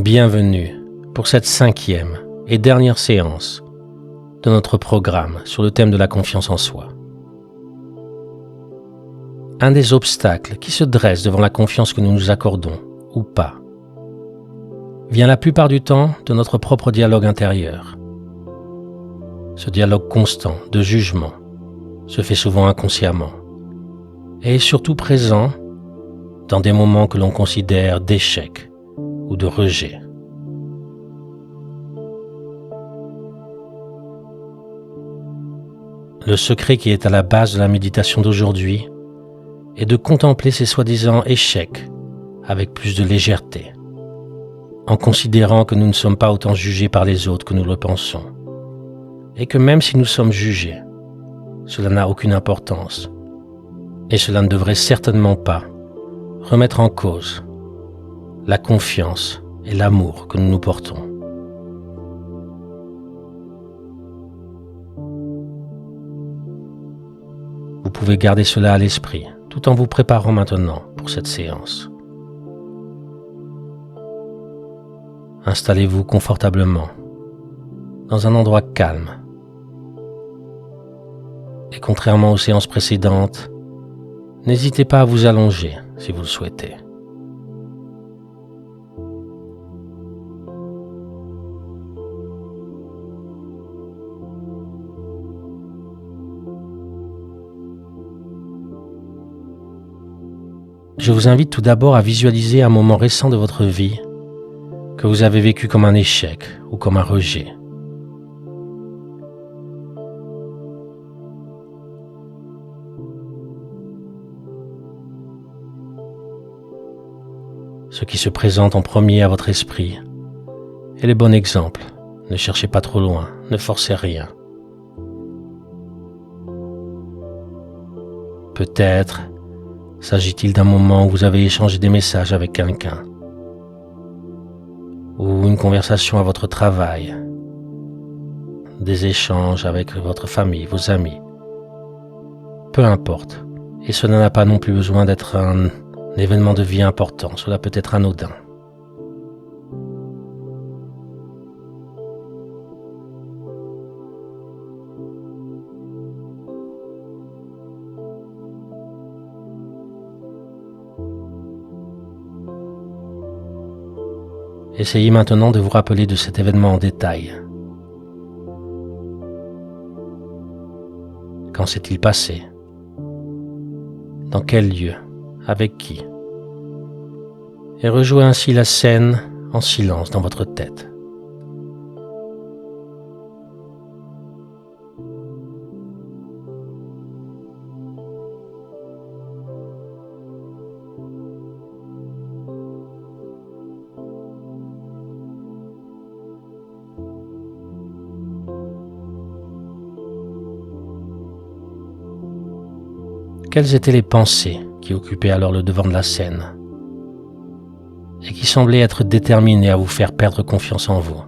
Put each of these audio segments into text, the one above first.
Bienvenue pour cette 5e et dernière séance de notre programme sur le thème de la confiance en soi. Un des obstacles qui se dresse devant la confiance que nous nous accordons, ou pas, vient la plupart du temps de notre propre dialogue intérieur. Ce dialogue constant de jugement se fait souvent inconsciemment et est surtout présent dans des moments que l'on considère d'échec ou de rejet. Le secret qui est à la base de la méditation d'aujourd'hui est de contempler ces soi-disant échecs avec plus de légèreté, en considérant que nous ne sommes pas autant jugés par les autres que nous le pensons, et que même si nous sommes jugés, cela n'a aucune importance, et cela ne devrait certainement pas remettre en cause la confiance et l'amour que nous nous portons. Vous pouvez garder cela à l'esprit tout en vous préparant maintenant pour cette séance. Installez-vous confortablement dans un endroit calme. Et contrairement aux séances précédentes, n'hésitez pas à vous allonger si vous le souhaitez. Je vous invite tout d'abord à visualiser un moment récent de votre vie que vous avez vécu comme un échec ou comme un rejet. Ce qui se présente en premier à votre esprit est le bon exemple. Ne cherchez pas trop loin, ne forcez rien. Peut-être s'agit-il d'un moment où vous avez échangé des messages avec quelqu'un, ou une conversation à votre travail, des échanges avec votre famille, vos amis. Peu importe, et cela n'a pas non plus besoin d'être un événement de vie important, cela peut être anodin. Essayez maintenant de vous rappeler de cet événement en détail. Quand s'est-il passé? Dans quel lieu? Avec qui? Et rejouez ainsi la scène en silence dans votre tête. Quelles étaient les pensées qui occupaient alors le devant de la scène et qui semblaient être déterminées à vous faire perdre confiance en vous?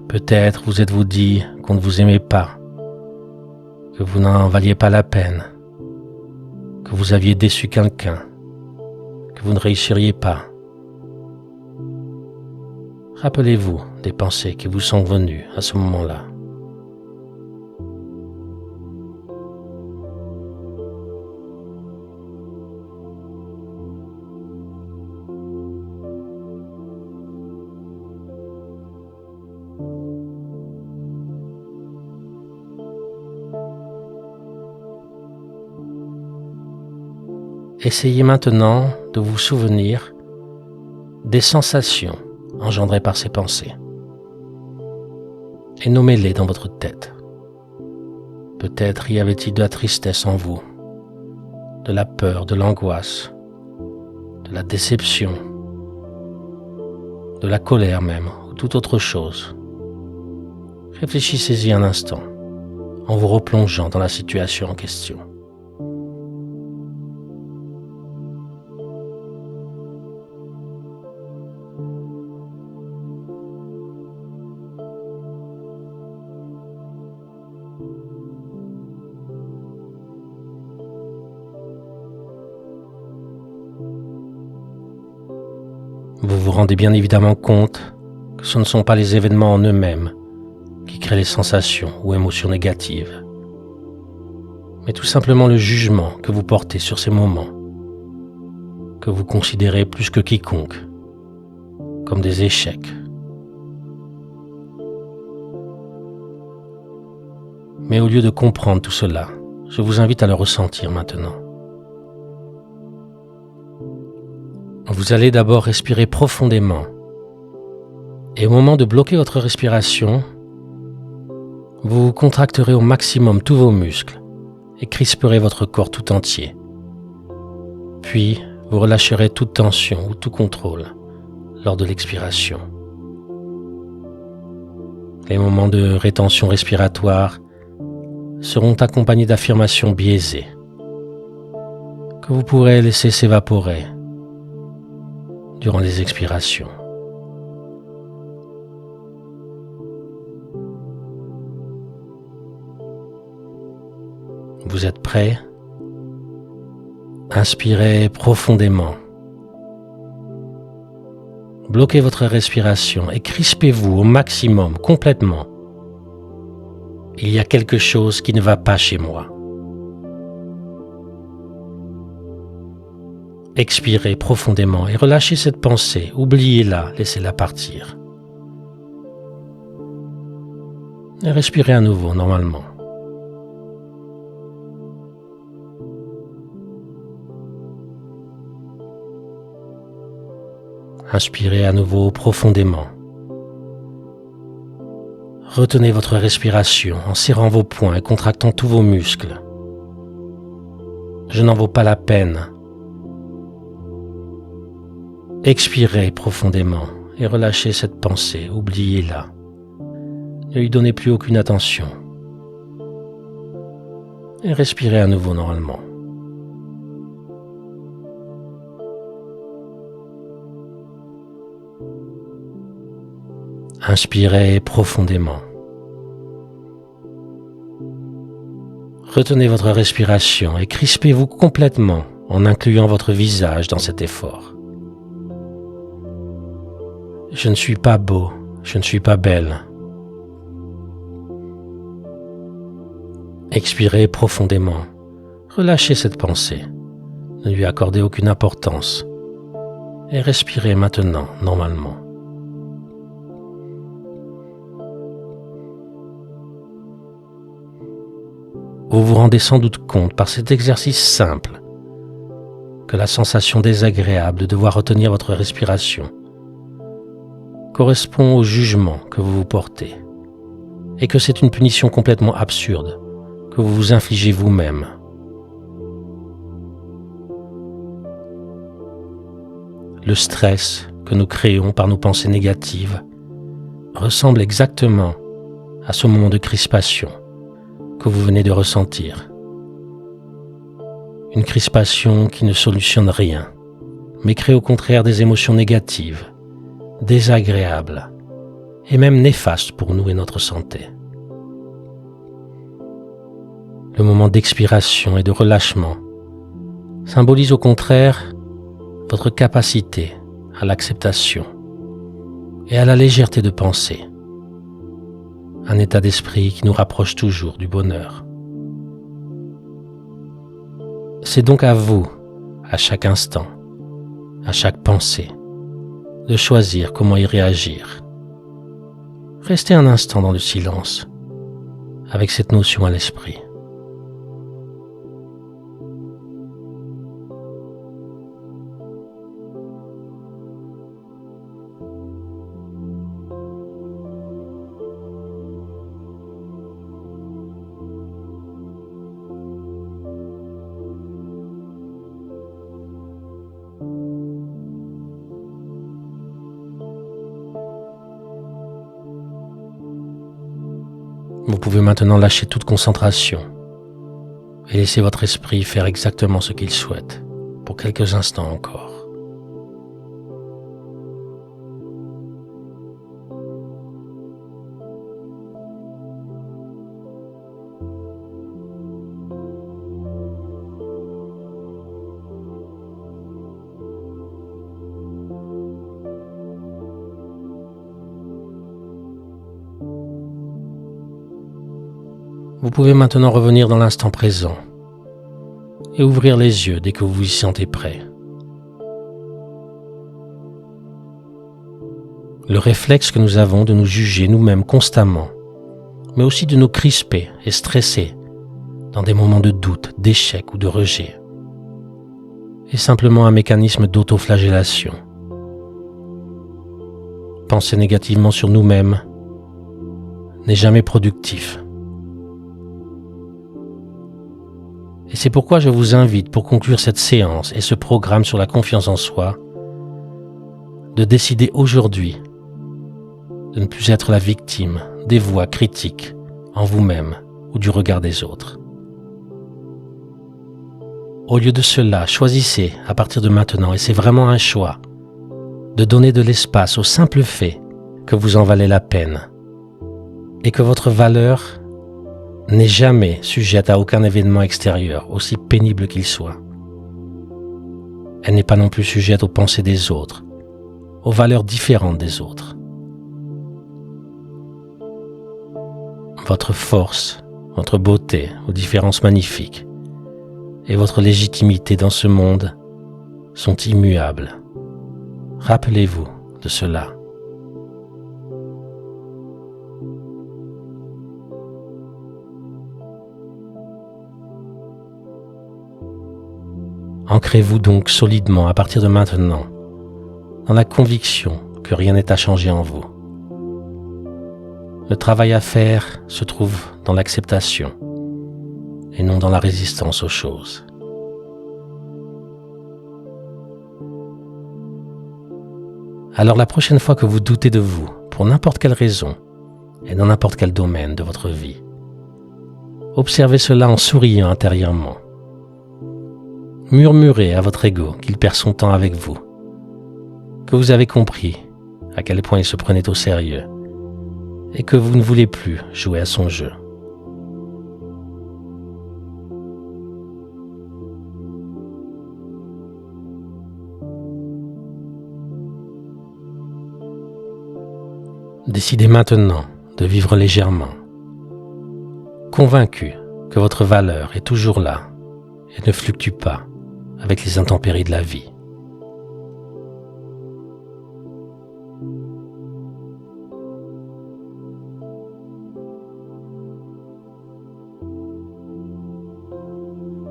Peut-être vous êtes-vous dit qu'on ne vous aimait pas, que vous n'en valiez pas la peine, que vous aviez déçu quelqu'un, que vous ne réussiriez pas. Rappelez-vous des pensées qui vous sont venues à ce moment-là. Essayez maintenant de vous souvenir des sensations engendrées par ces pensées et nommez-les dans votre tête. Peut-être y avait-il de la tristesse en vous, de la peur, de l'angoisse, de la déception, de la colère même, ou toute autre chose. Réfléchissez-y un instant en vous replongeant dans la situation en question. Vous vous rendez bien évidemment compte que ce ne sont pas les événements en eux-mêmes qui créent les sensations ou émotions négatives, mais tout simplement le jugement que vous portez sur ces moments, que vous considérez plus que quiconque comme des échecs. Mais au lieu de comprendre tout cela, je vous invite à le ressentir maintenant. Vous allez d'abord respirer profondément et au moment de bloquer votre respiration, vous contracterez au maximum tous vos muscles et crisperez votre corps tout entier. Puis, vous relâcherez toute tension ou tout contrôle lors de l'expiration. Les moments de rétention respiratoire seront accompagnés d'affirmations biaisées que vous pourrez laisser s'évaporer durant les expirations. Vous êtes prêt? Inspirez profondément. Bloquez votre respiration et crispez-vous au maximum, complètement. Il y a quelque chose qui ne va pas chez moi. Expirez profondément et relâchez cette pensée. Oubliez-la, laissez-la partir. Et respirez à nouveau normalement. Inspirez à nouveau profondément. Retenez votre respiration en serrant vos poings et contractant tous vos muscles. Je n'en vaux pas la peine. Expirez profondément et relâchez cette pensée, oubliez-la. Ne lui donnez plus aucune attention. Et respirez à nouveau normalement. Inspirez profondément. Retenez votre respiration et crispez-vous complètement en incluant votre visage dans cet effort. Je ne suis pas beau, je ne suis pas belle. Expirez profondément. Relâchez cette pensée. Ne lui accordez aucune importance. Et respirez maintenant, normalement. Vous vous rendez sans doute compte par cet exercice simple que la sensation désagréable de devoir retenir votre respiration correspond au jugement que vous vous portez et que c'est une punition complètement absurde que vous vous infligez vous-même. Le stress que nous créons par nos pensées négatives ressemble exactement à ce moment de crispation que vous venez de ressentir. Une crispation qui ne solutionne rien, mais crée au contraire des émotions négatives, désagréables et même néfastes pour nous et notre santé. Le moment d'expiration et de relâchement symbolise au contraire votre capacité à l'acceptation et à la légèreté de penser. Un état d'esprit qui nous rapproche toujours du bonheur. C'est donc à vous, à chaque instant, à chaque pensée, de choisir comment y réagir. Restez un instant dans le silence, avec cette notion à l'esprit. Vous pouvez maintenant lâcher toute concentration et laisser votre esprit faire exactement ce qu'il souhaite pour quelques instants encore. Vous pouvez maintenant revenir dans l'instant présent et ouvrir les yeux dès que vous vous y sentez prêt. Le réflexe que nous avons de nous juger nous-mêmes constamment, mais aussi de nous crisper et stresser dans des moments de doute, d'échec ou de rejet, est simplement un mécanisme d'autoflagellation. Penser négativement sur nous-mêmes n'est jamais productif. Et c'est pourquoi je vous invite, pour conclure cette séance et ce programme sur la confiance en soi, de décider aujourd'hui de ne plus être la victime des voix critiques en vous-même ou du regard des autres. Au lieu de cela, choisissez à partir de maintenant, et c'est vraiment un choix, de donner de l'espace au simple fait que vous en valez la peine et que votre valeur n'est jamais sujette à aucun événement extérieur, aussi pénible qu'il soit. Elle n'est pas non plus sujette aux pensées des autres, aux valeurs différentes des autres. Votre force, votre beauté, vos différences magnifiques et votre légitimité dans ce monde sont immuables. Rappelez-vous de cela. Ancrez-vous donc solidement à partir de maintenant dans la conviction que rien n'est à changer en vous. Le travail à faire se trouve dans l'acceptation et non dans la résistance aux choses. Alors la prochaine fois que vous doutez de vous, pour n'importe quelle raison et dans n'importe quel domaine de votre vie, observez cela en souriant intérieurement. Murmurez à votre ego qu'il perd son temps avec vous, que vous avez compris à quel point il se prenait au sérieux et que vous ne voulez plus jouer à son jeu. Décidez maintenant de vivre légèrement, convaincu que votre valeur est toujours là et ne fluctue pas avec les intempéries de la vie.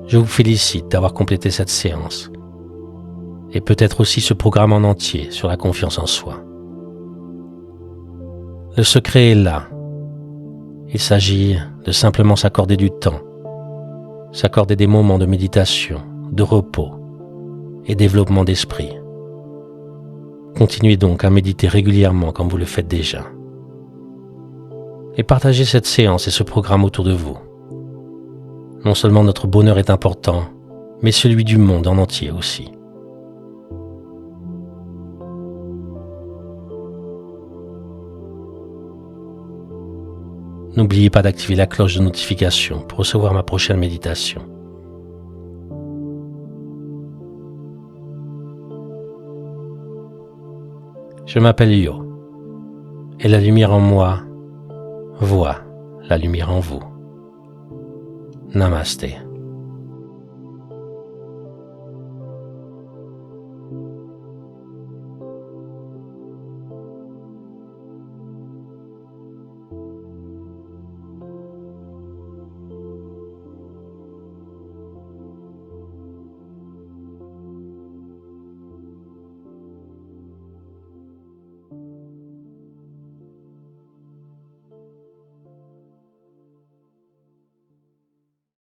Je vous félicite d'avoir complété cette séance et peut-être aussi ce programme en entier sur la confiance en soi. Le secret est là. Il s'agit de simplement s'accorder du temps, s'accorder des moments de méditation, de repos et développement d'esprit. Continuez donc à méditer régulièrement comme vous le faites déjà. Et partagez cette séance et ce programme autour de vous. Non seulement notre bonheur est important, mais celui du monde en entier aussi. N'oubliez pas d'activer la cloche de notification pour recevoir ma prochaine méditation. Je m'appelle Yo, et la lumière en moi voit la lumière en vous. Namasté.